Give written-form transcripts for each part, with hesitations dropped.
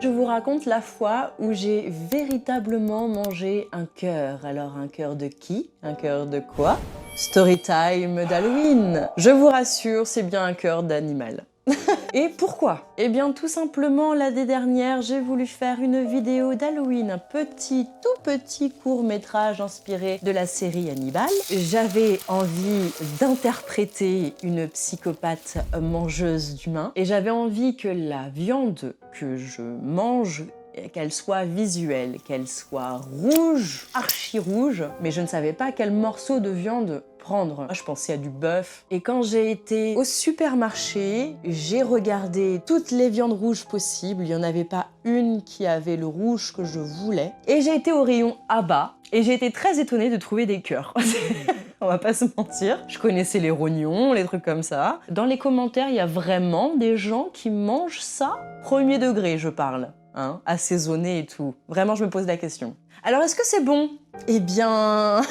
Je vous raconte la fois où j'ai véritablement mangé un cœur. Alors un cœur de qui? Un cœur de quoi? Storytime d'Halloween. Je vous rassure, c'est bien un cœur d'animal. Et pourquoi? Eh bien tout simplement l'année dernière j'ai voulu faire une vidéo d'Halloween, un tout petit court-métrage inspiré de la série Hannibal. J'avais envie d'interpréter une psychopathe mangeuse d'humains et j'avais envie que la viande que je mange, qu'elle soit visuelle, qu'elle soit rouge, archi rouge, mais je ne savais pas quel morceau de viande prendre. Moi, je pensais à du bœuf. Et quand j'ai été au supermarché, j'ai regardé toutes les viandes rouges possibles. Il n'y en avait pas une qui avait le rouge que je voulais. Et j'ai été au rayon à bas et j'ai été très étonnée de trouver des cœurs. On va pas se mentir. Je connaissais les rognons, les trucs comme ça. Dans les commentaires, il y a vraiment des gens qui mangent ça. Premier degré, je parle. Hein, assaisonné et tout. Vraiment, je me pose la question. Alors, est-ce que c'est bon? Eh bien...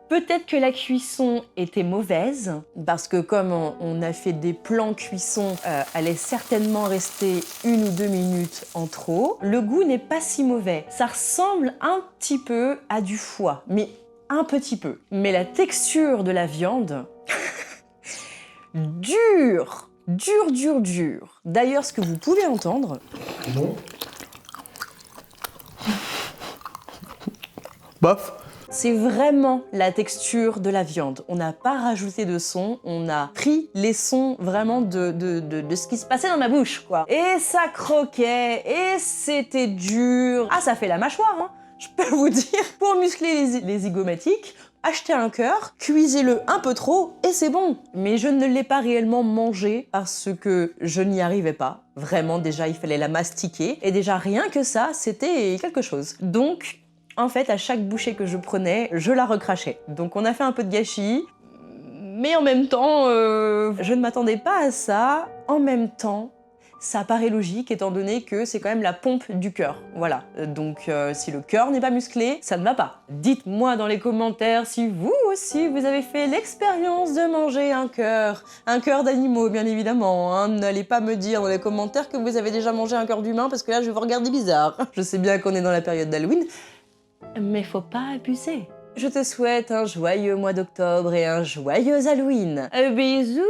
Peut-être que la cuisson était mauvaise, parce que comme on a fait des plans cuisson, elle est certainement restée 1 ou 2 minutes en trop. Le goût n'est pas si mauvais. Ça ressemble un petit peu à du foie, mais un petit peu. Mais la texture de la viande... dur! Dur. D'ailleurs, ce que vous pouvez entendre... Non. Bof. C'est vraiment la texture de la viande. On n'a pas rajouté de son, on a pris les sons vraiment de ce qui se passait dans ma bouche, quoi. Et ça croquait, et c'était dur. Ah, ça fait la mâchoire, hein, je peux vous dire. Pour muscler les zygomatiques, achetez un cœur, cuisez-le un peu trop, et c'est bon. Mais je ne l'ai pas réellement mangé parce que je n'y arrivais pas. Vraiment, déjà, il fallait la mastiquer. Et déjà, rien que ça, c'était quelque chose. Donc... En fait, à chaque bouchée que je prenais, je la recrachais. Donc on a fait un peu de gâchis, mais en même temps, je ne m'attendais pas à ça. En même temps, ça paraît logique étant donné que c'est quand même la pompe du cœur. Voilà, donc si le cœur n'est pas musclé, ça ne va pas. Dites-moi dans les commentaires si vous aussi vous avez fait l'expérience de manger un cœur d'animaux bien évidemment. Hein. N'allez pas me dire dans les commentaires que vous avez déjà mangé un cœur d'humain parce que là je vais vous regarder bizarre. Je sais bien qu'on est dans la période d'Halloween, mais faut pas abuser. Je te souhaite un joyeux mois d'octobre et un joyeux Halloween. Bisous!